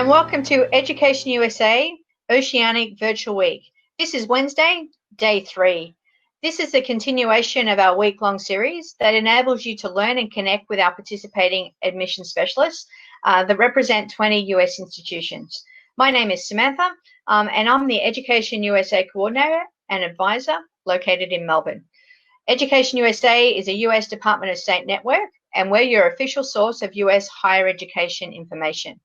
and welcome to Education USA Oceanic Virtual Week. This is Wednesday, day 3. This is the continuation of our week-long series that enables you to learn and connect with our participating admission specialists that represent 20 US institutions. My name is Samantha, and I'm the Education USA Coordinator and Advisor located in Melbourne. Education USA is a US Department of State network, and we're your official source of US higher education information.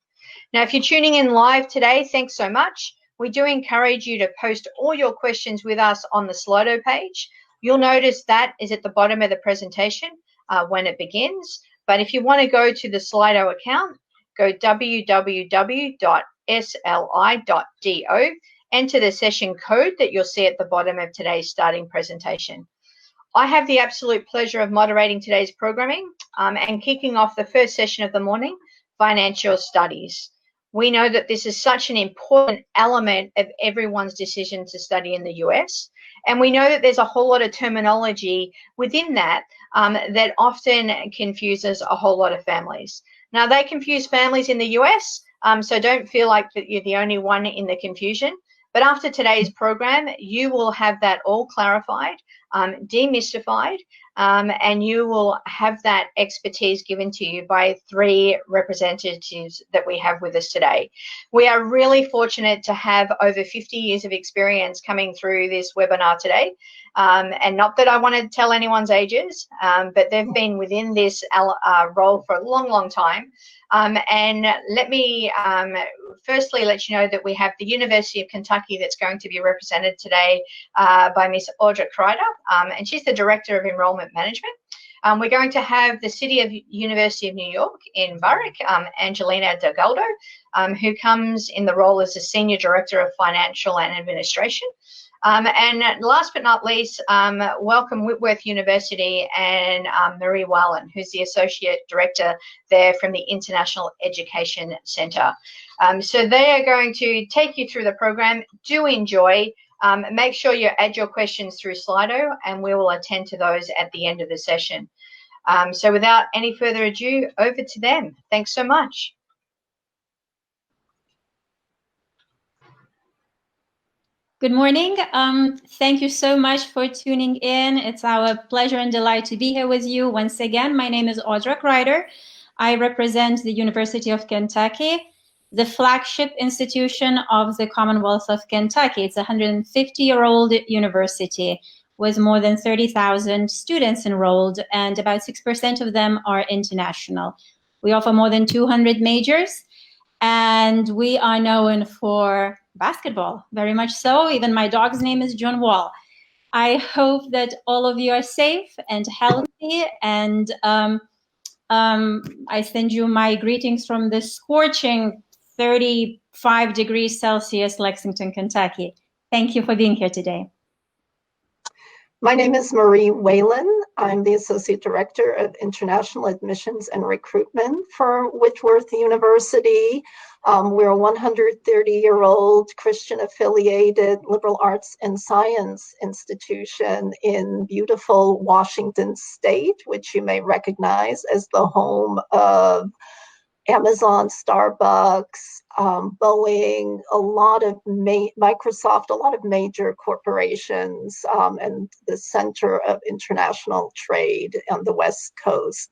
Now, if you're tuning in live today, thanks so much. We do encourage you to post all your questions with us on the Slido page. You'll notice that is at the bottom of the presentation when it begins. But if you want to go to the Slido account, go www.sli.do, enter the session code that you'll see at the bottom of today's starting presentation. I have the absolute pleasure of moderating today's programming and kicking off the first session of the morning, financial studies. We know that this is such an important element of everyone's decision to study in the US. And we know that there's a whole lot of terminology within that that often confuses a whole lot of families. Now, they confuse families in the US, so don't feel like that you're the only one in the confusion. But after today's program, you will have that all clarified, demystified, and you will have that expertise given to you by 3 representatives that we have with us today. We are really fortunate to have over 50 years of experience coming through this webinar today. And not that I want to tell anyone's ages, but they've been within this role for a long, long time. And let me firstly let you know that we have the University of Kentucky that's going to be represented today by Miss Audra Kreider, and she's the Director of Enrollment Management. We're going to have the City of University of New York in Baruch, Angelina Delgado, who comes in the role as the Senior Director of Financial and Administration. And last but not least, welcome Whitworth University and Marie Wallen, who's the Associate Director there from the International Education Center. So they are going to take you through the program. Do enjoy. Make sure you add your questions through Slido, and we will attend to those at the end of the session. So without any further ado, over to them. Thanks so much. Good morning. Thank you so much for tuning in. It's our pleasure and delight to be here with you once again. My name is Audra Kreider. I represent the University of Kentucky, the flagship institution of the Commonwealth of Kentucky. It's a 150-year-old university with more than 30,000 students enrolled, and about 6% of them are international. We offer more than 200 majors, and we are known for basketball, very much so. Even my dog's name is John Wall. I hope that all of you are safe and healthy, and I send you my greetings from the scorching 35 degrees Celsius, Lexington, Kentucky. Thank you for being here today. My name is Marie Whalen. I'm the Associate Director of International Admissions and Recruitment for Whitworth University. We're a 130-year-old Christian-affiliated liberal arts and science institution in beautiful Washington State, which you may recognize as the home of Amazon, Starbucks, Boeing, a lot of Microsoft, a lot of major corporations, and the center of international trade on the West Coast.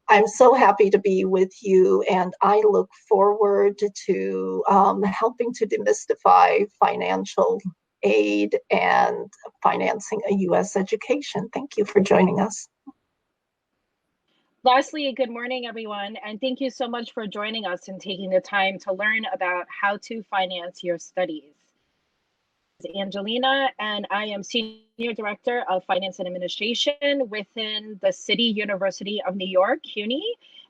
I'm so happy to be with you, and I look forward to helping to demystify financial aid and financing a U.S. education. Thank you for joining us. Lastly, good morning, everyone, and thank you so much for joining us and taking the time to learn about how to finance your studies. I'm Angelina, and I am Senior Director of Finance and Administration within the City University of New York, CUNY,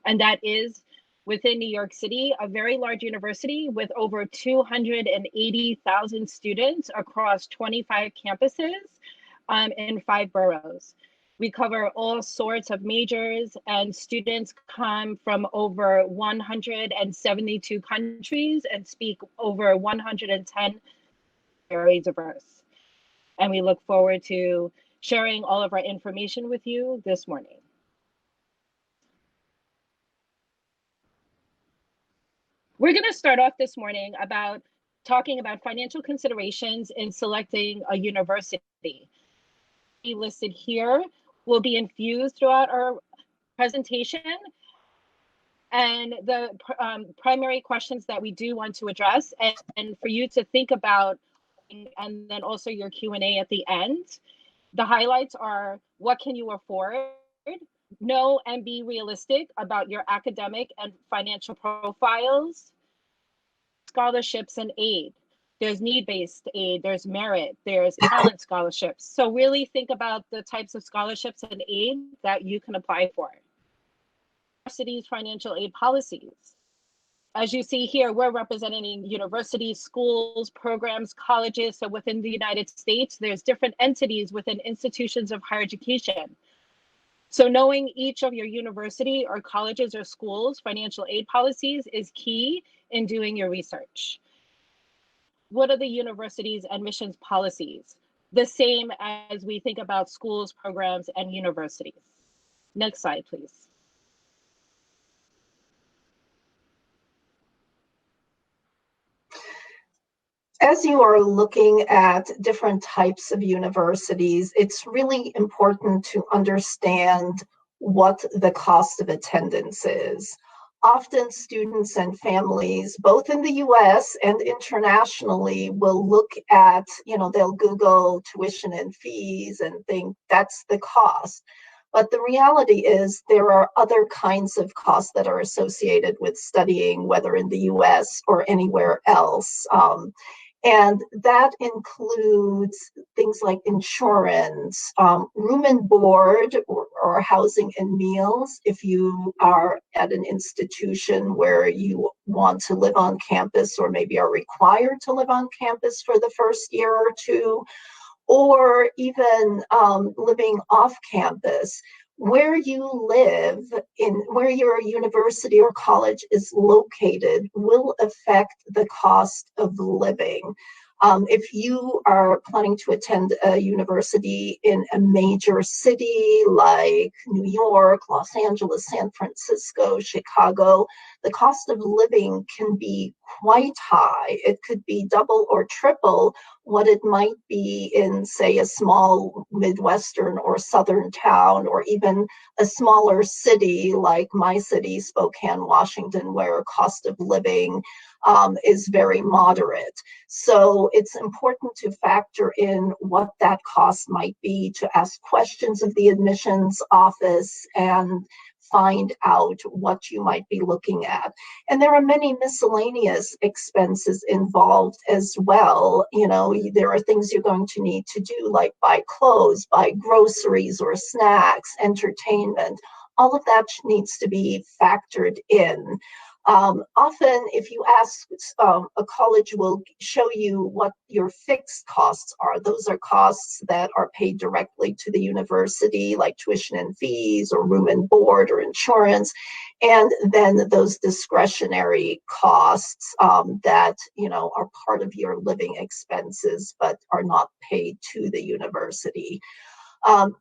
and that is within New York City, a very large university with over 280,000 students across 25 campuses in 5 boroughs. We cover all sorts of majors, and students come from over 172 countries and speak over 110 very diverse. And we look forward to sharing all of our information with you this morning. We're going to start off this morning talking about financial considerations in selecting a university. Listed here will be infused throughout our presentation, and the primary questions that we do want to address, and for you to think about, and then also your Q&A at the end. The highlights are: what can you afford? Know and be realistic about your academic and financial profiles. Scholarships and aid. There's need-based aid, there's merit, there's talent scholarships. So really think about the types of scholarships and aid that you can apply for. Universities' financial aid policies. As you see here, we're representing universities, schools, programs, colleges. So within the United States, there's different entities within institutions of higher education. So knowing each of your university or colleges or schools' financial aid policies is key in doing your research. What are the university's admissions policies? The same as we think about schools, programs, and universities. Next slide, please. As you are looking at different types of universities, it's really important to understand what the cost of attendance is. Often students and families, both in the US and internationally, will look at, they'll Google tuition and fees and think that's the cost. But the reality is there are other kinds of costs that are associated with studying, whether in the US or anywhere else. And that includes things like insurance, room and board, or housing and meals. If you are at an institution where you want to live on campus, or maybe are required to live on campus for the first year or two, or even living off campus, where you live, where your university or college is located, will affect the cost of living. If you are planning to attend a university in a major city like New York, Los Angeles, San Francisco, Chicago, the cost of living can be quite high. It could be double or triple what it might be in, say, a small Midwestern or Southern town, or even a smaller city like my city, Spokane, Washington, where cost of living is very moderate. So it's important to factor in what that cost might be, to ask questions of the admissions office and find out what you might be looking at. And there are many miscellaneous expenses involved as well. There are things you're going to need to do, like buy clothes, buy groceries or snacks, entertainment. All of that needs to be factored in. Often, if you ask, a college will show you what your fixed costs are. Those are costs that are paid directly to the university, like tuition and fees, or room and board, or insurance. And then those discretionary costs that are part of your living expenses, but are not paid to the university.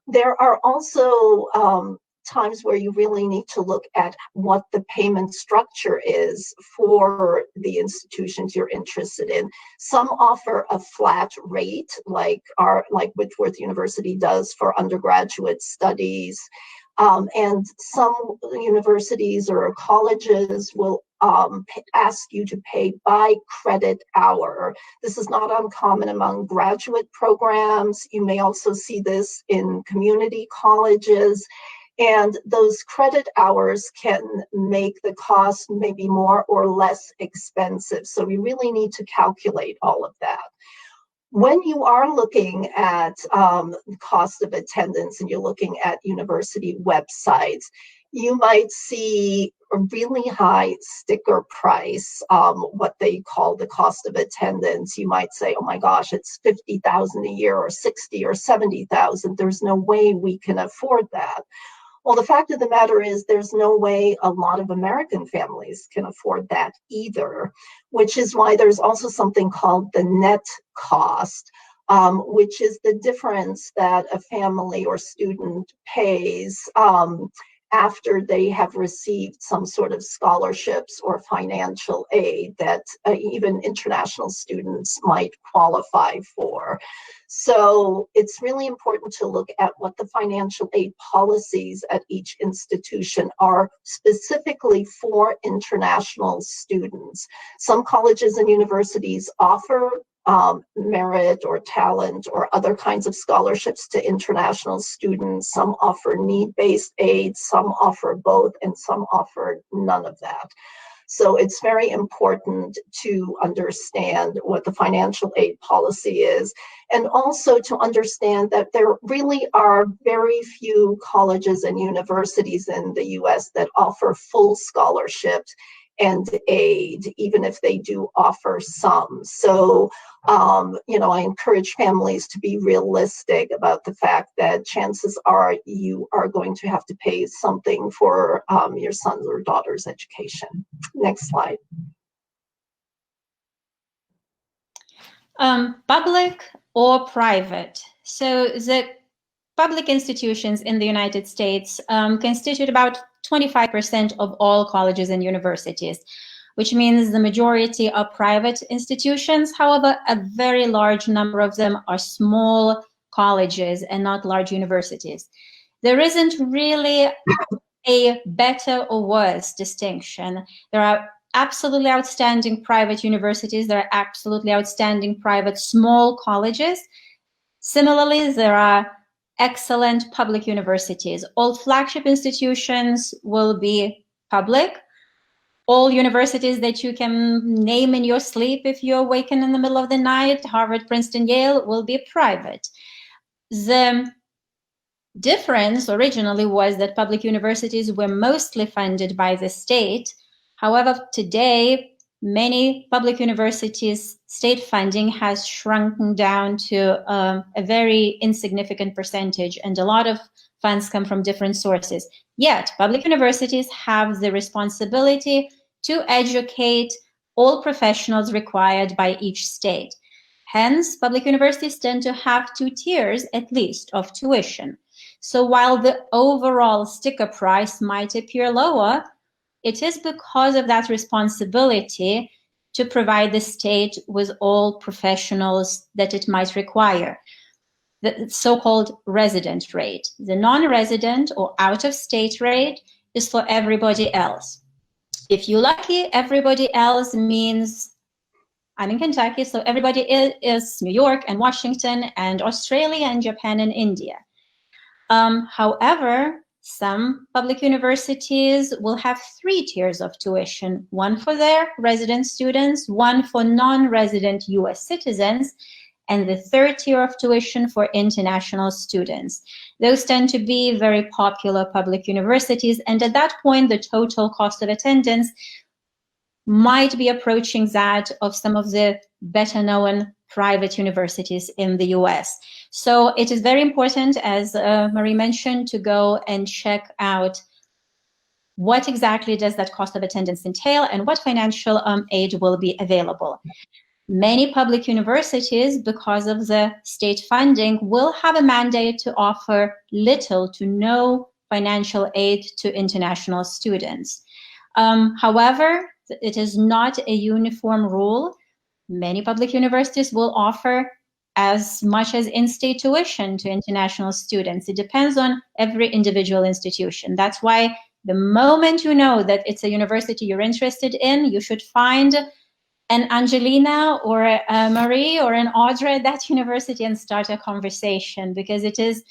There are also times where you really need to look at what the payment structure is for the institutions you're interested in. Some offer a flat rate, like Whitworth University does for undergraduate studies. And some universities or colleges will ask you to pay by credit hour. This is not uncommon among graduate programs. You may also see this in community colleges. And those credit hours can make the cost maybe more or less expensive. So we really need to calculate all of that. When you are looking at cost of attendance and you're looking at university websites, you might see a really high sticker price, what they call the cost of attendance. You might say, oh my gosh, it's $50,000 a year, or $60,000 or $70,000. There's no way we can afford that. Well, the fact of the matter is there's no way a lot of American families can afford that either, which is why there's also something called the net cost, which is the difference that a family or student pays after they have received some sort of scholarships or financial aid that even international students might qualify for. So it's really important to look at what the financial aid policies at each institution are specifically for international students. Some colleges and universities offer merit or talent or other kinds of scholarships to international students. Some offer need-based aid, some offer both, and some offer none of that. So it's very important to understand what the financial aid policy is, and also to understand that there really are very few colleges and universities in the US that offer full scholarships and aid, even if they do offer some. So, I encourage families to be realistic about the fact that chances are you are going to have to pay something for your son's or daughter's education. Next slide. Public or private? So the public institutions in the United States constitute about 25% of all colleges and universities, which means the majority are private institutions. However, a very large number of them are small colleges and not large universities. There isn't really a better or worse distinction. There are absolutely outstanding private universities. There are absolutely outstanding private small colleges. Similarly, there are excellent public universities. All flagship institutions will be public. All universities that you can name in your sleep if you awaken in the middle of the night, Harvard, Princeton, Yale, will be private. The difference originally was that public universities were mostly funded by the state. However, today, many public universities' state funding has shrunken down to a very insignificant percentage, and a lot of funds come from different sources. Yet, public universities have the responsibility to educate all professionals required by each state. Hence, public universities tend to have 2 tiers, at least, of tuition. So while the overall sticker price might appear lower, it is because of that responsibility to provide the state with all professionals that it might require, the so-called resident rate. The non-resident or out-of-state rate is for everybody else. If you're lucky, everybody else means, I'm in Kentucky, so everybody is New York and Washington and Australia and Japan and India. However, some public universities will have 3 tiers of tuition, one for their resident students, one for non-resident US citizens, and the 3rd tier of tuition for international students. Those tend to be very popular public universities, and at that point, the total cost of attendance might be approaching that of some of the better-known private universities in the US. So it is very important, as Marie mentioned, to go and check out what exactly does that cost of attendance entail and what financial aid will be available. Many public universities, because of the state funding, will have a mandate to offer little to no financial aid to international students. However, it is not a uniform rule. Many public universities will offer as much as in-state tuition to international students. It depends on every individual institution. That's why the moment you know that it's a university you're interested in, you should find an Angelina or a Marie or an Audrey at that university and start a conversation, because it is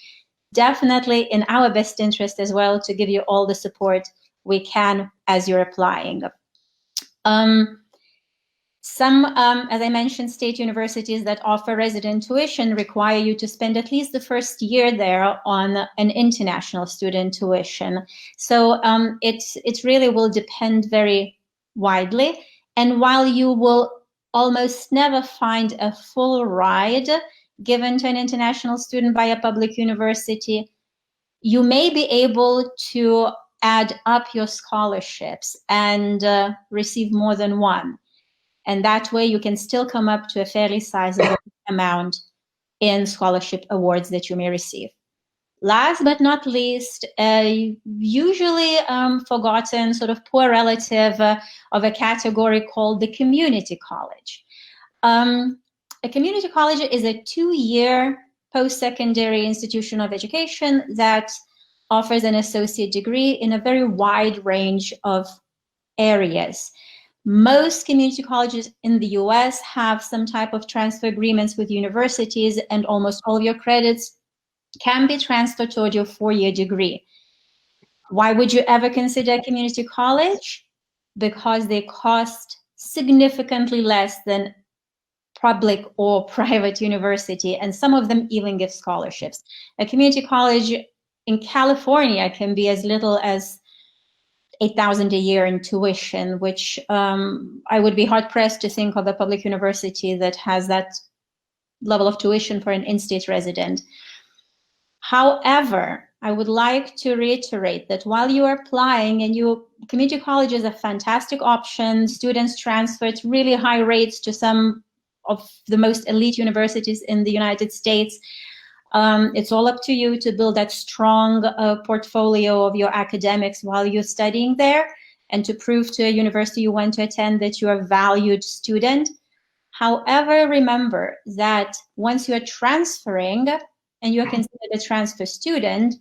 definitely in our best interest as well to give you all the support we can as you're applying. Some, as I mentioned, state universities that offer resident tuition require you to spend at least the first year there on an international student tuition. So it really will depend very widely. And while you will almost never find a full ride given to an international student by a public university, you may be able to add up your scholarships and receive more than one. And that way you can still come up to a fairly sizable amount in scholarship awards that you may receive. Last but not least, usually forgotten sort of poor relative of a category called the community college. A community college is a 2-year post-secondary institution of education that offers an associate degree in a very wide range of areas. Most community colleges in the US have some type of transfer agreements with universities, and almost all of your credits can be transferred toward your 4-year degree. Why would you ever consider a community college? Because they cost significantly less than public or private university, and some of them even give scholarships. A community college in California can be as little as $8,000 a year in tuition, which I would be hard-pressed to think of a public university that has that level of tuition for an in-state resident. However, I would like to reiterate that while you are applying, and community college is a fantastic option, students transfer at really high rates to some of the most elite universities in the United States. It's all up to you to build that strong portfolio of your academics while you're studying there, and to prove to a university you want to attend that you're a valued student. However, remember that once you're transferring and you're considered a transfer student,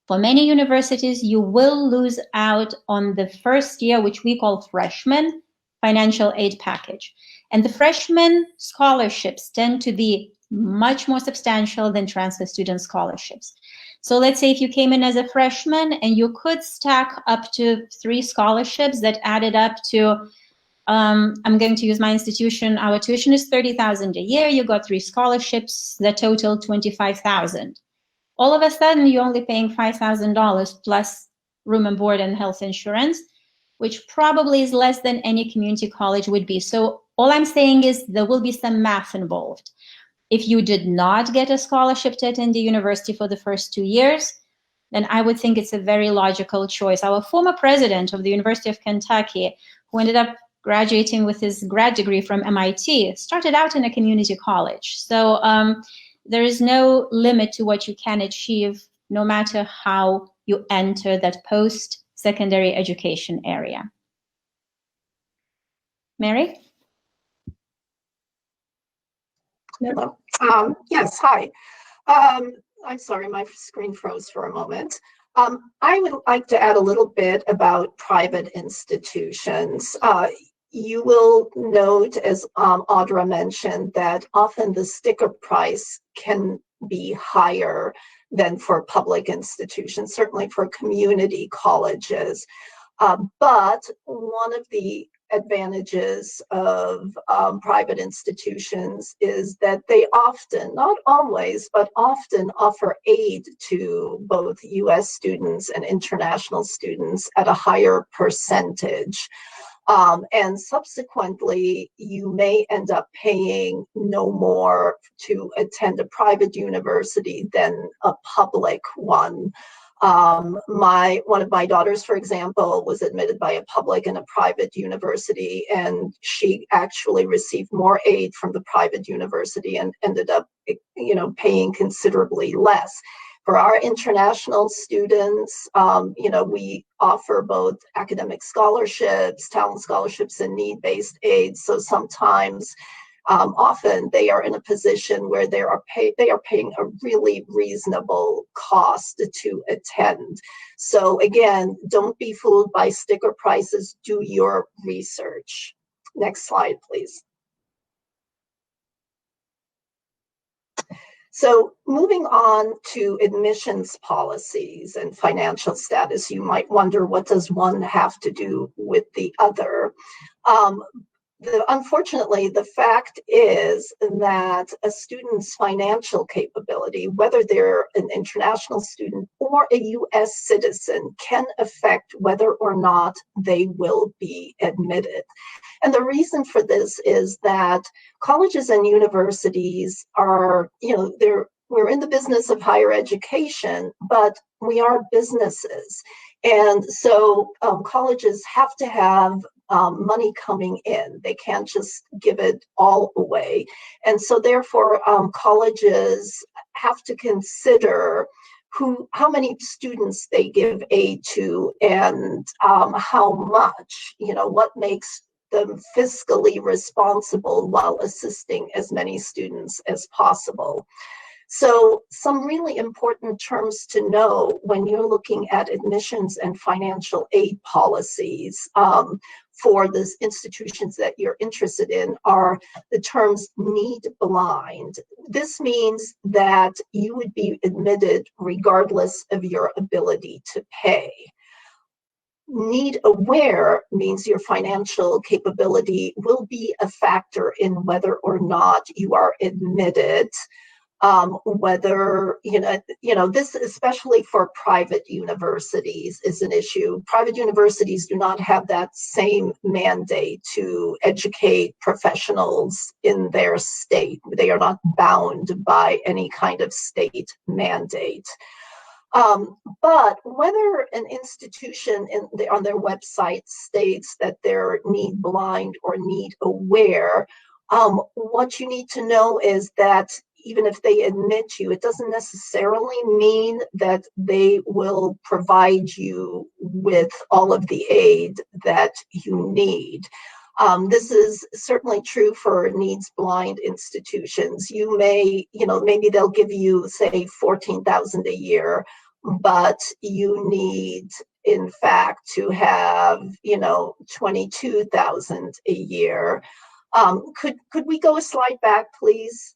for many universities, you will lose out on the first year, which we call freshman financial aid package. And the freshman scholarships tend to be much more substantial than transfer student scholarships. So let's say if you came in as a freshman and you could stack up to 3 scholarships that added up to, I'm going to use my institution, our tuition is $30,000 a year, you got 3 scholarships that total $25,000. All of a sudden, you're only paying $5,000 plus room and board and health insurance, which probably is less than any community college would be. So all I'm saying is there will be some math involved. If you did not get a scholarship to attend the university for the first 2 years, then I would think it's a very logical choice. Our former president of the University of Kentucky, who ended up graduating with his grad degree from MIT, started out in a community college. So there is no limit to what you can achieve, no matter how you enter that post-secondary education area. Mary? Hello. Yes, hi. I'm sorry, my screen froze for a moment. I would like to add a little bit about private institutions. You will note, as Audra mentioned, that often the sticker price can be higher than for public institutions, certainly for community colleges. But one of the advantages of private institutions is that they often, not always, but often offer aid to both US students and international students at a higher percentage. And subsequently, you may end up paying no more to attend a private university than a public one. One of my daughters, for example, was admitted by a public and a private university, and she actually received more aid from the private university and ended up, paying considerably less. For our international students, we offer both academic scholarships, talent scholarships, and need-based aid. So sometimes, often they are in a position where they are paying a really reasonable cost to attend. So again, don't be fooled by sticker prices. Do your research. Next slide, please. So moving on to admissions policies and financial status, you might wonder, what does one have to do with the other? Unfortunately, the fact is that a student's financial capability, whether they're an international student or a US citizen, can affect whether or not they will be admitted. And the reason for this is that colleges and universities are, we're in the business of higher education, but we are businesses. And so colleges have to have money coming in. They can't just give it all away. And so therefore, colleges have to consider how many students they give aid to, and how much, what makes them fiscally responsible while assisting as many students as possible. So some really important terms to know when you're looking at admissions and financial aid policies for the institutions that you're interested in are the terms need blind. This means that you would be admitted regardless of your ability to pay. Need aware means your financial capability will be a factor in whether or not you are admitted. Whether, this especially for private universities is an issue. Private universities do not have that same mandate to educate professionals in their state. They are not bound by any kind of state mandate. But whether an institution on their website states that they're need blind or need aware, what you need to know is that even if they admit you, it doesn't necessarily mean that they will provide you with all of the aid that you need. This is certainly true for needs blind institutions. You may, maybe they'll give you, say, $14,000 a year, but you need, in fact, to have, $22,000 a year. Could we go a slide back, please?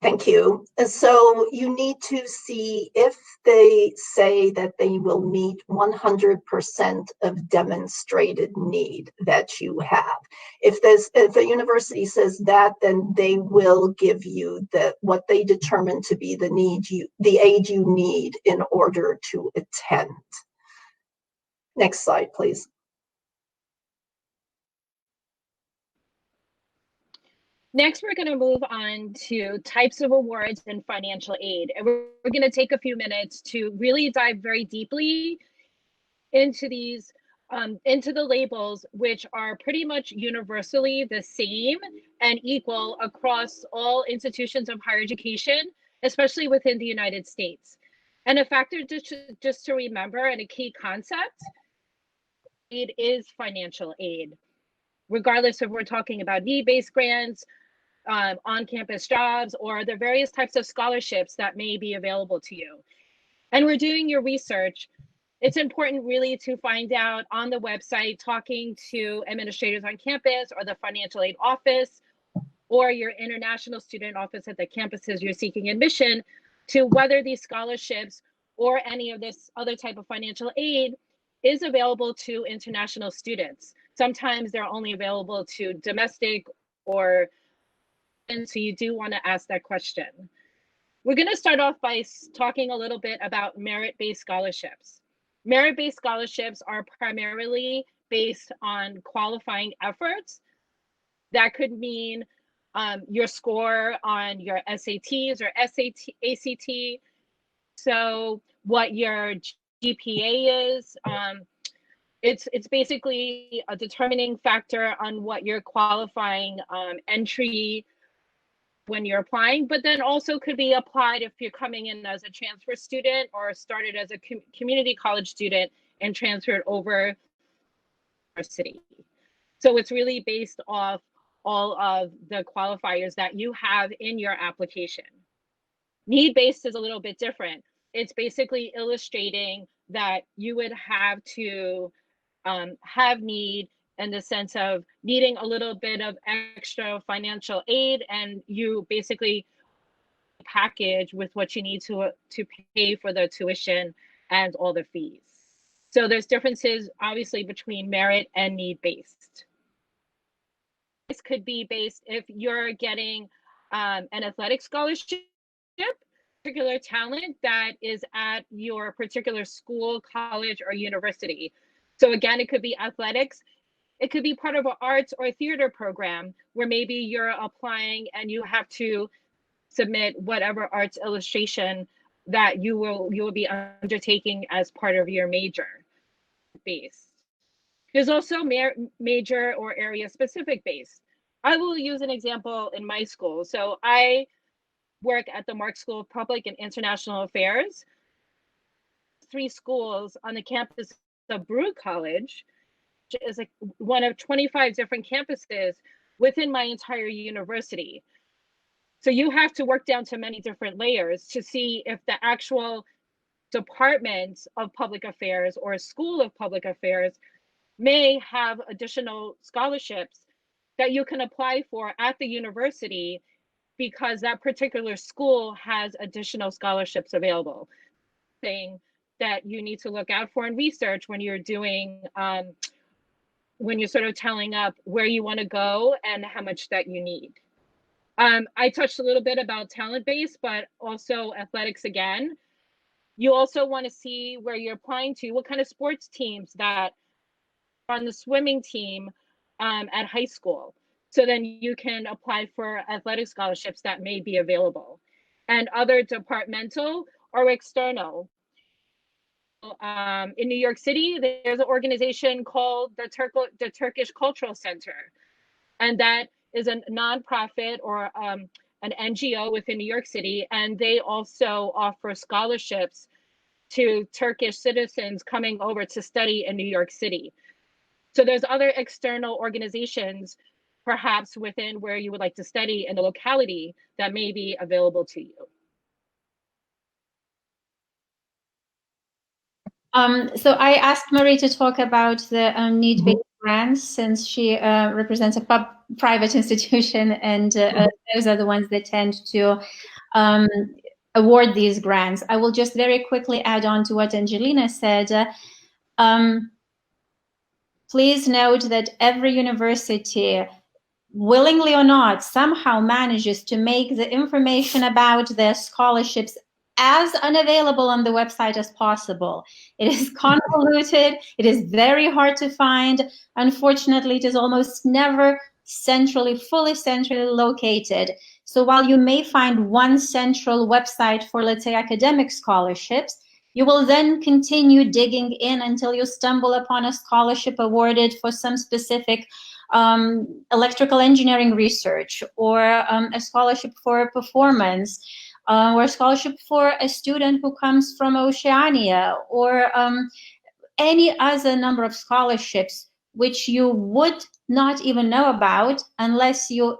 Thank you. So you need to see if they say that they will meet 100% of demonstrated need that you have. If a university says that, then they will give you what they determine to be the aid you need in order to attend. Next slide, please. Next, we're going to move on to types of awards and financial aid. And we're going to take a few minutes to really dive very deeply into these, into the labels, which are pretty much universally the same and equal across all institutions of higher education, especially within the United States. And a factor just to remember, and a key concept, aid is financial aid. Regardless if we're talking about need-based grants, on-campus jobs, or the various types of scholarships that may be available to you. And we're doing your research. It's important really to find out on the website, talking to administrators on campus or the financial aid office or your international student office at the campuses you're seeking admission to whether these scholarships or any of this other type of financial aid is available to international students. Sometimes they're only available to domestic or, and so you do want to ask that question. We're going to start off by talking a little bit about merit-based scholarships. Merit-based scholarships are primarily based on qualifying efforts. That could mean your score on your SATs or ACT. So what your GPA is. It's basically a determining factor on what your qualifying entry when you're applying, but then also could be applied if you're coming in as a transfer student or started as a community college student and transferred over university. So it's really based off all of the qualifiers that you have in your application. Need-based is a little bit different. It's basically illustrating that you would have to have need in the sense of needing a little bit of extra financial aid, and you basically package with what you need to pay for the tuition and all the fees. So there's differences obviously between merit and need-based. This could be based if you're getting an athletic scholarship, particular talent that is at your particular school, college, or university. So again, it could be athletics. It could be part of an arts or theater program where maybe you're applying and you have to submit whatever arts illustration that you will be undertaking as part of your major base. There's also major or area specific base. I will use an example in my school. So I work at the Mark School of Public and International Affairs. 3 schools on the campus of Baruch College, which is one of 25 different campuses within my entire university. So you have to work down to many different layers to see if the actual Department of Public Affairs or School of Public Affairs may have additional scholarships that you can apply for at the university because that particular school has additional scholarships available. Thing that you need to look out for in research when you're doing, when you're sort of telling up where you want to go and how much that you need. I touched a little bit about talent-based, but also athletics again. You also want to see where you're applying to, what kind of sports teams that are on the swimming team at high school. So then you can apply for athletic scholarships that may be available. And other departmental or external. In New York City, there's an organization called the Turkish Cultural Center. And that is a nonprofit or an NGO within New York City. And they also offer scholarships to Turkish citizens coming over to study in New York City. So there's other external organizations, perhaps within where you would like to study in the locality that may be available to you. So I asked Marie to talk about the NeedBased Grants since she represents a private institution, and those are the ones that tend to award these grants. I will just very quickly add on to what Angelina said. Please note that every university, willingly or not, somehow manages to make the information about their scholarships as unavailable on the website as possible. It is convoluted, it is very hard to find. Unfortunately, it is almost never fully centrally located. So while you may find one central website for, let's say, academic scholarships, you will then continue digging in until you stumble upon a scholarship awarded for some specific electrical engineering research, or a scholarship for performance, or a scholarship for a student who comes from Oceania, or any other number of scholarships which you would not even know about unless you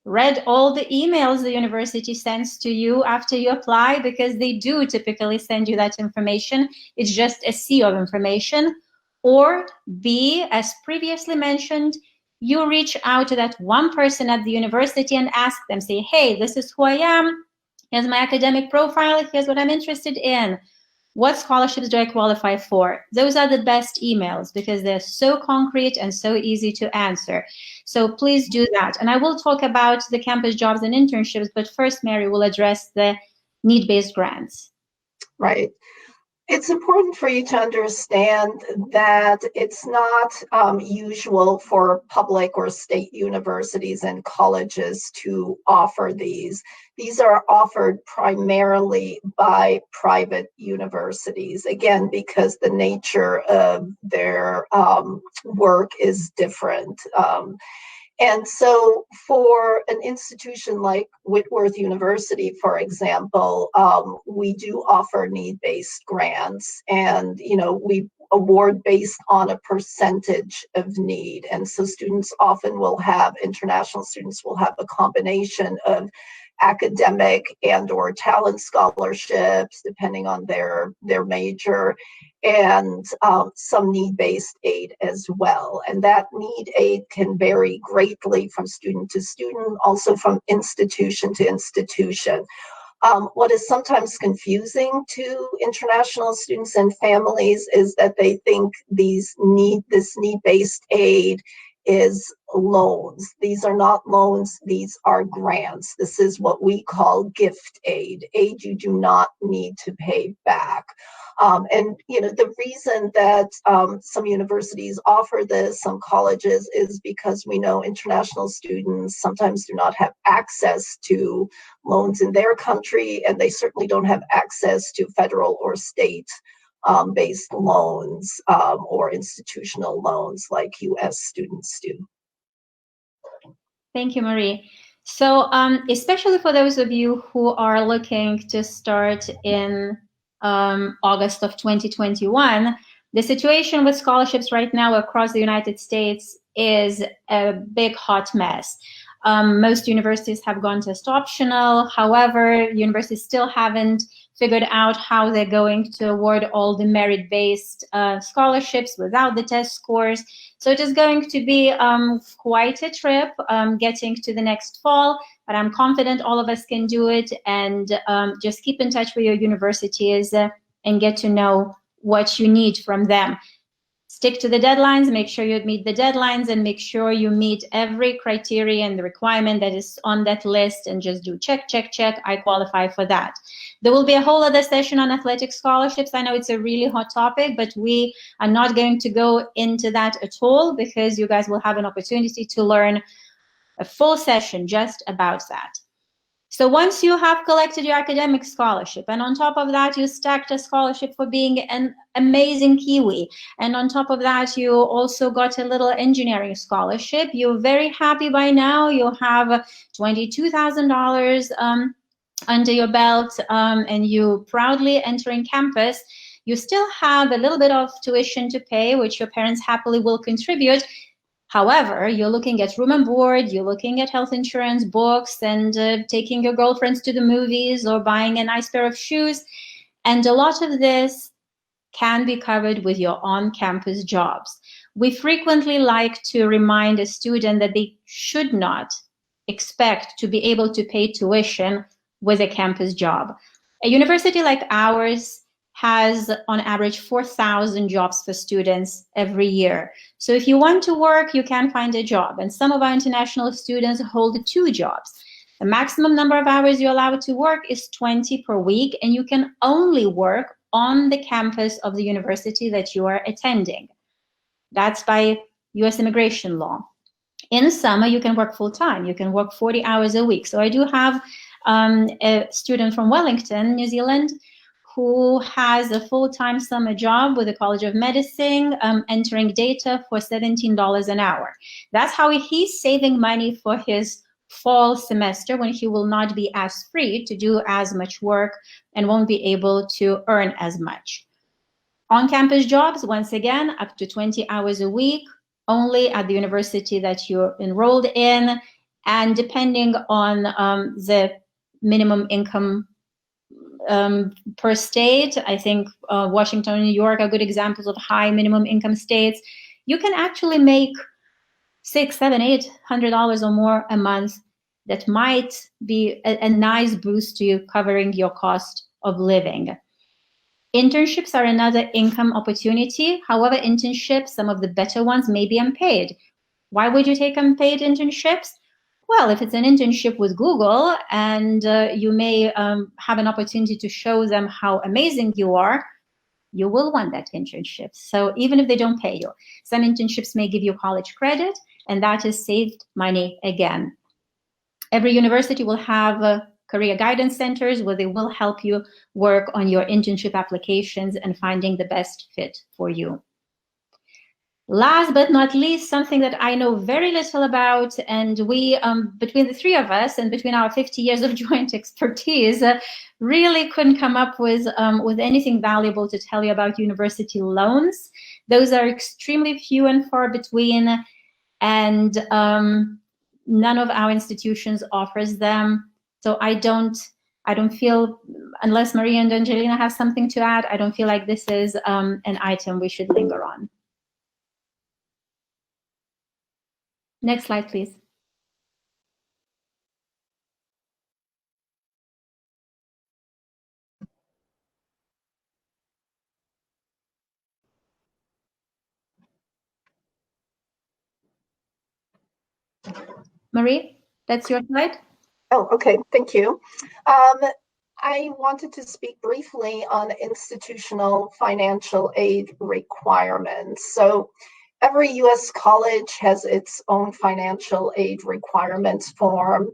read all the emails the university sends to you after you apply, because they do typically send you that information. It's just a sea of information. Or B, as previously mentioned, you reach out to that one person at the university and ask them, say, hey, this is who I am. Here's my academic profile. Here's what I'm interested in. What scholarships do I qualify for? Those are the best emails because they're so concrete and so easy to answer. So please do that. And I will talk about the campus jobs and internships, but first Mary will address the need-based grants. Right. It's important for you to understand that it's not usual for public or state universities and colleges to offer these. These are offered primarily by private universities, again, because the nature of their work is different. And so for an institution like Whitworth University, for example, we do offer need-based grants, and we award based on a percentage of need. And so students often will have, international students will have a combination of academic and or talent scholarships, depending on their major, and some need-based aid as well. And that need aid can vary greatly from student to student, also from institution to institution. What is sometimes confusing to international students and families is that they think this need-based aid is loans. These are not loans, these are grants. This is what we call gift aid you do not need to pay back. And the reason that some universities offer this, some colleges, is because we know international students sometimes do not have access to loans in their country, and they certainly don't have access to federal or state based loans or institutional loans like U.S. students do. Thank you, Marie. So especially for those of you who are looking to start in August of 2021, the situation with scholarships right now across the United States is a big hot mess. Most universities have gone test optional. However, universities still haven't figured out how they're going to award all the merit-based scholarships without the test scores. So it is going to be quite a trip getting to the next fall, but I'm confident all of us can do it, and just keep in touch with your universities and get to know what you need from them. Stick to the deadlines, make sure you meet the deadlines, and make sure you meet every criteria and the requirement that is on that list, and just do check, check, check, I qualify for that. There will be a whole other session on athletic scholarships. I know it's a really hot topic, but we are not going to go into that at all, because you guys will have an opportunity to learn a full session just about that. So once you have collected your academic scholarship, and on top of that, you stacked a scholarship for being an amazing Kiwi, and on top of that, you also got a little engineering scholarship, you're very happy by now, you have $22,000 under your belt, and you proudly entering campus. You still have a little bit of tuition to pay, which your parents happily will contribute. However, you're looking at room and board, you're looking at health insurance, books, and taking your girlfriends to the movies or buying a nice pair of shoes. And a lot of this can be covered with your on-campus jobs. We frequently like to remind a student that they should not expect to be able to pay tuition with a campus job. A university like ours has on average 4,000 jobs for students every year. So if you want to work, you can find a job. And some of our international students hold 2 jobs. The maximum number of hours you're allowed to work is 20 per week, and you can only work on the campus of the university that you are attending. That's by US immigration law. In summer, you can work full-time. You can work 40 hours a week. So I do have a student from Wellington, New Zealand, who has a full-time summer job with the College of Medicine, entering data for $17 an hour. That's how he's saving money for his fall semester, when he will not be as free to do as much work and won't be able to earn as much. On-campus jobs, once again, up to 20 hours a week, only at the university that you're enrolled in, and depending on the minimum income per state. I think Washington and New York are good examples of high minimum income states. You can actually make $600, $700, $800 or more a month. That might be a nice boost to you covering your cost of living. Internships are another income opportunity. However, internships, some of the better ones, may be unpaid. Why would you take unpaid internships? Well, if it's an internship with Google, and you may have an opportunity to show them how amazing you are, you will want that internship. So even if they don't pay you, some internships may give you college credit, and that is saved money again. Every university will have career guidance centers where they will help you work on your internship applications and finding the best fit for you. Last but not least, something that I know very little about, and we, between the 3 of us and between our 50 years of joint expertise, really couldn't come up with anything valuable to tell you about university loans. Those are extremely few and far between, and none of our institutions offers them. So I don't feel, unless Maria and Angelina have something to add, I don't feel like this is an item we should linger on. Next slide, please. Marie, that's your slide. Oh, okay, thank you. I wanted to speak briefly on institutional financial aid requirements. So every U.S. college has its own financial aid requirements form.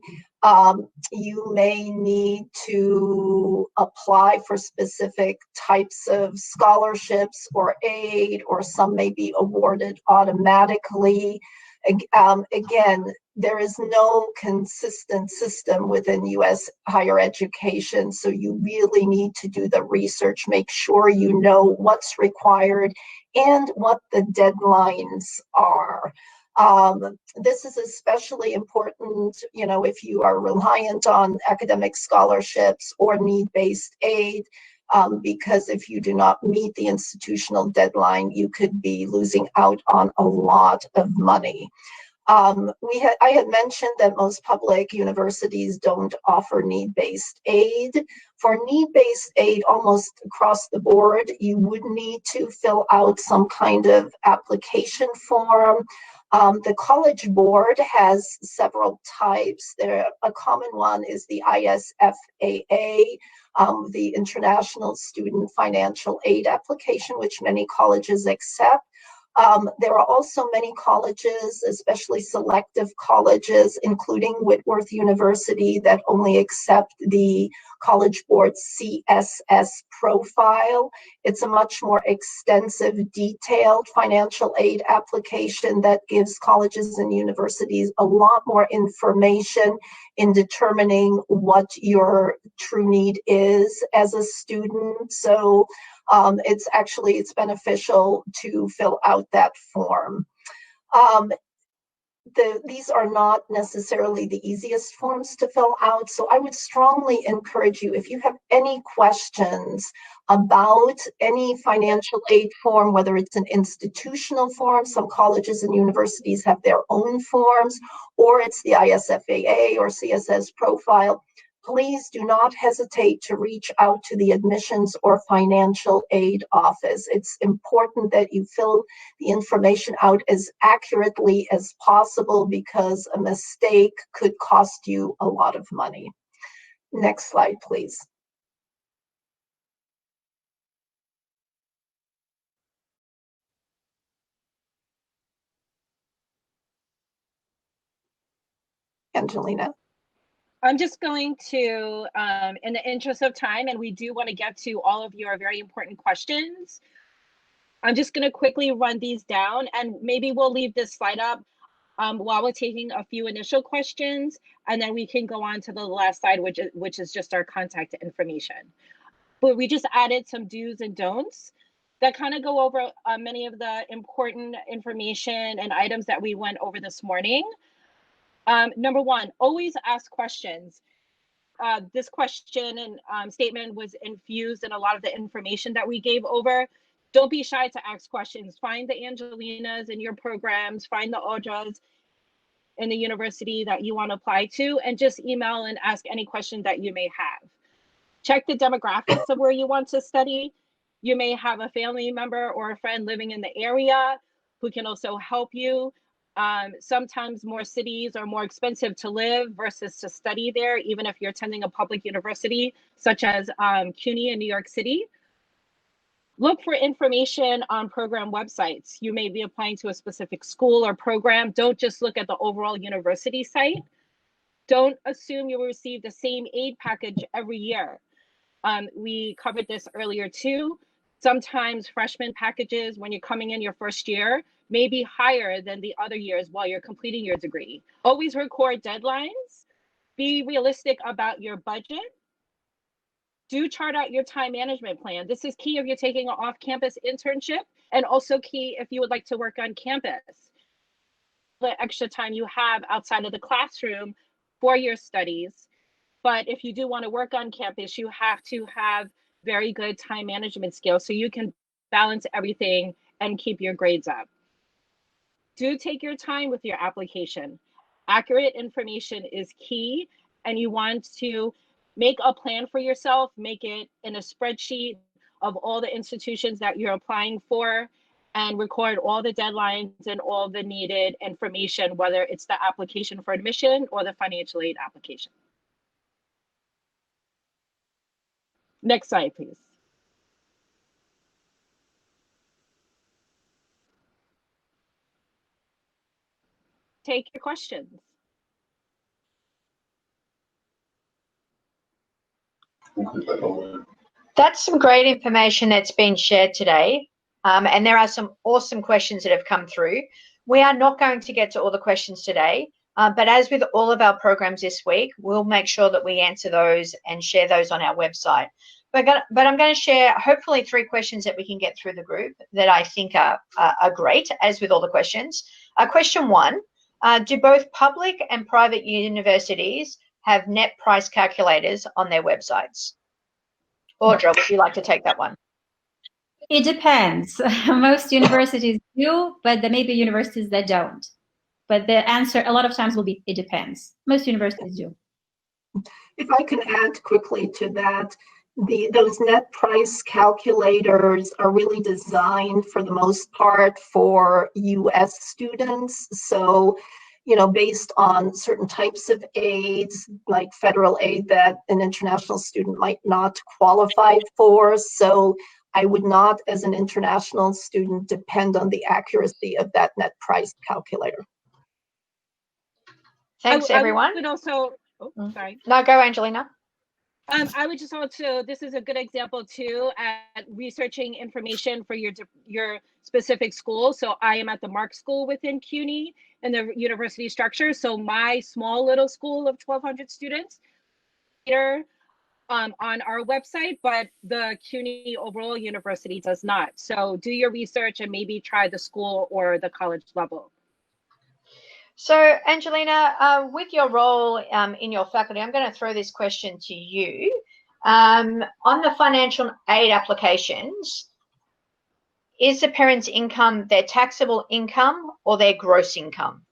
You may need to apply for specific types of scholarships or aid, or some may be awarded automatically. Again, there is no consistent system within U.S. higher education, so you really need to do the research, make sure you know what's required and what the deadlines are. This is especially important, you know, if you are reliant on academic scholarships or need-based aid, because if you do not meet the institutional deadline, you could be losing out on a lot of money. I had mentioned that most public universities don't offer need-based aid. For need-based aid, almost across the board, you would need to fill out some kind of application form. The College Board has several types. A common one is the ISFAA, the International Student Financial Aid Application, which many colleges accept. There are also many colleges, especially selective colleges, including Whitworth University, that only accept the College Board's CSS profile. It's a much more extensive, detailed financial aid application that gives colleges and universities a lot more information in determining what your true need is as a student. So it's beneficial to fill out that form. These are not necessarily the easiest forms to fill out, so I would strongly encourage you, if you have any questions about any financial aid form, whether it's an institutional form, some colleges and universities have their own forms, or it's the ISFAA or CSS profile, please do not hesitate to reach out to the admissions or financial aid office. It's important that you fill the information out as accurately as possible because a mistake could cost you a lot of money. Next slide, please. Angelina. I'm just going to, in the interest of time, and we do want to get to all of your very important questions, I'm just going to quickly run these down, and maybe we'll leave this slide up while we're taking a few initial questions, and then we can go on to the last slide, which is just our contact information. But we just added some do's and don'ts that kind of go over many of the important information and items that we went over this morning. Number one, always ask questions. This question and statement was infused in a lot of the information that we gave over. Don't be shy to ask questions. Find the Angelinas in your programs, find the Audras in the university that you want to apply to, and just email and ask any question that you may have. Check the demographics of where you want to study. You may have a family member or a friend living in the area who can also help you. Sometimes more cities are more expensive to live versus to study there, even if you're attending a public university, such as CUNY in New York City. Look for information on program websites. You may be applying to a specific school or program. Don't just look at the overall university site. Don't assume you will receive the same aid package every year. We covered this earlier too. Sometimes freshman packages, when you're coming in your first year, may be higher than the other years while you're completing your degree. Always record deadlines. Be realistic about your budget. Do chart out your time management plan. This is key if you're taking an off-campus internship, and also key if you would like to work on campus. The extra time you have outside of the classroom for your studies. But if you do want to work on campus, you have to have very good time management skills so you can balance everything and keep your grades up. Do take your time with your application. Accurate information is key, and you want to make a plan for yourself, make it in a spreadsheet of all the institutions that you're applying for, and record all the deadlines and all the needed information, whether it's the application for admission or the financial aid application. Next slide, please. Take your questions. That's some great information that's been shared today. And there are some awesome questions that have come through. We are not going to get to all the questions today, but as with all of our programs this week, we'll make sure that we answer those and share those on our website. But I'm going to share hopefully 3 questions that we can get through the group that I think are great, as with all the questions. Question 1, do both public and private universities have net price calculators on their websites? Audra, would you like to take that one? It depends. Most universities do, but there may be universities that don't. But the answer a lot of times will be, it depends. Most universities do. If I can add quickly to that, those net price calculators are really designed for the most part for US students. So, you know, based on certain types of aids, like federal aid that an international student might not qualify for. So I would not, as an international student, depend on the accuracy of that net price calculator. Thanks, everyone. I would also, sorry. No, go, Angelina. I would just also, this is a good example too at researching information for your specific school. So I am at the Mark School within CUNY in the university structure. So my small little school of 1,200 students here on our website, but the CUNY overall university does not. So do your research and maybe try the school or the college level. So, Angelina, with your role in your faculty, I'm going to throw this question to you. On the financial aid applications, is the parent's income their taxable income or their gross income?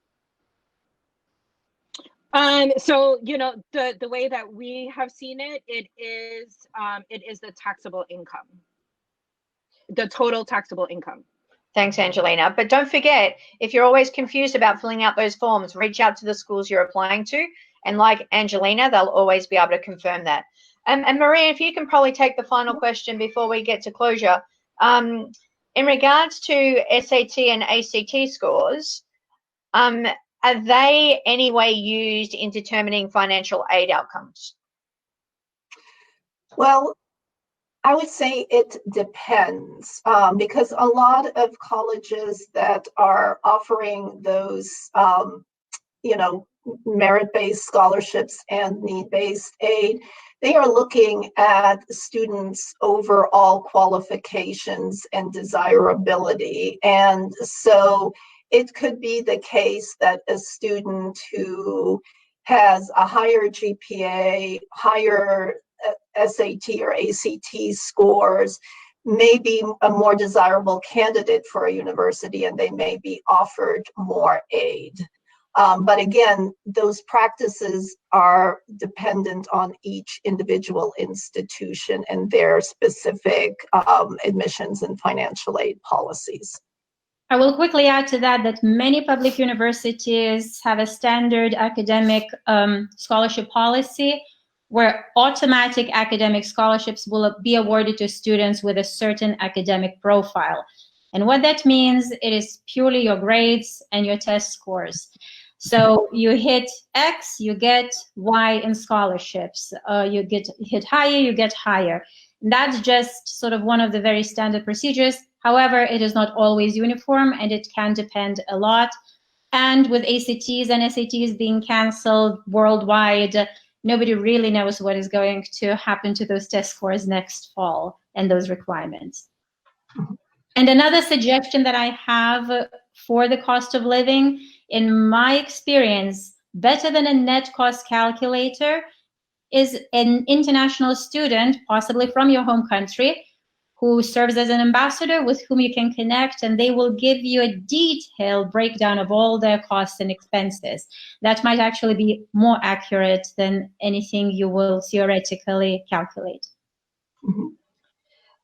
So, you know, the way that we have seen it, it is the taxable income, the total taxable income. Thanks, Angelina. But don't forget, if you're always confused about filling out those forms, reach out to the schools you're applying to. And like Angelina, they'll always be able to confirm that. And Maria, if you can probably take the final question before we get to closure. In regards to SAT and ACT scores, are they any way used in determining financial aid outcomes? Well, I would say it depends, because a lot of colleges that are offering those, you know, merit-based scholarships and need-based aid, they are looking at students' overall qualifications and desirability. And so it could be the case that a student who has a higher GPA, higher SAT or ACT scores may be a more desirable candidate for a university, and they may be offered more aid. But again, those practices are dependent on each individual institution and their specific admissions and financial aid policies. I will quickly add to that many public universities have a standard academic scholarship policy where automatic academic scholarships will be awarded to students with a certain academic profile. And what that means, it is purely your grades and your test scores. So you hit X, you get Y in scholarships. You hit higher, you get higher. And that's just sort of one of the very standard procedures. However, it is not always uniform and it can depend a lot. And with ACTs and SATs being canceled worldwide, nobody really knows what is going to happen to those test scores next fall and those requirements. And another suggestion that I have for the cost of living, in my experience, better than a net cost calculator is an international student, possibly from your home country, who serves as an ambassador with whom you can connect, and they will give you a detailed breakdown of all their costs and expenses. That might actually be more accurate than anything you will theoretically calculate. Mm-hmm.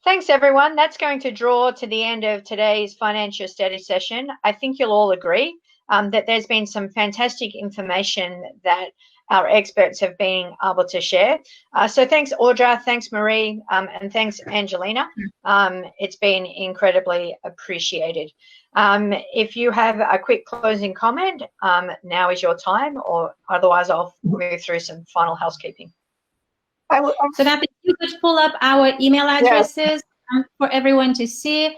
Thanks, everyone. That's going to draw to the end of today's financial studies session. I think you'll all agree that there's been some fantastic information that our experts have been able to share. So thanks, Audra, thanks, Marie, and thanks, Angelina. It's been incredibly appreciated. If you have a quick closing comment, now is your time, or otherwise I'll move through some final housekeeping. So that you could pull up our email addresses for everyone to see.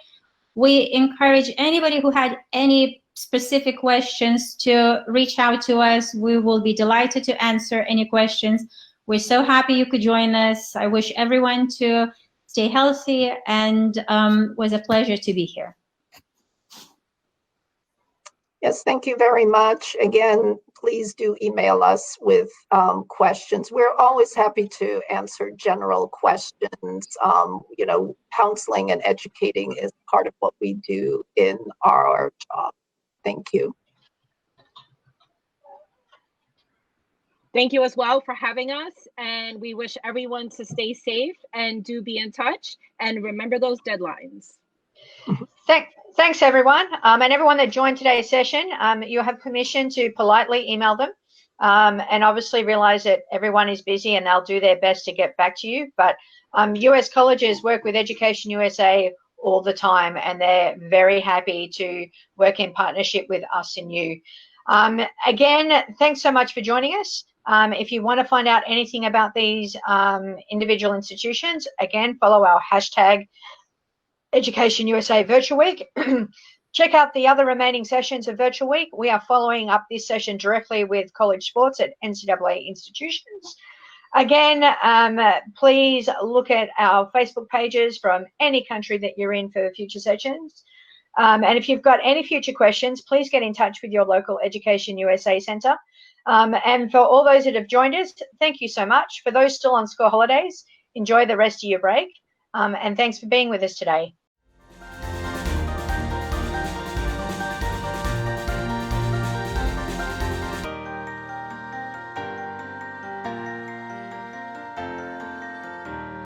We encourage anybody who had any specific questions, to reach out to us. We will be delighted to answer any questions. We're so happy you could join us. I wish everyone to stay healthy, and was a pleasure to be here. Yes, thank you very much. Again, please do email us with questions. We're always happy to answer general questions. You know, counseling and educating is part of what we do in our job. Thank you. Thank you as well for having us, and we wish everyone to stay safe and do be in touch, and remember those deadlines. Thanks, everyone. And everyone that joined today's session, you have permission to politely email them, and obviously realize that everyone is busy and they'll do their best to get back to you. But US colleges work with Education USA all the time, and they're very happy to work in partnership with us and you. Again, thanks so much for joining us. If you want to find out anything about these individual institutions, again, follow our hashtag Education USA Virtual Week. Check out the other remaining sessions of Virtual Week. We are following up this session directly with college sports at NCAA institutions. Again, please look at our Facebook pages from any country that you're in for future sessions. And if you've got any future questions, please get in touch with your local Education USA Centre. And for all those that have joined us, thank you so much. For those still on school holidays, enjoy the rest of your break. And thanks for being with us today.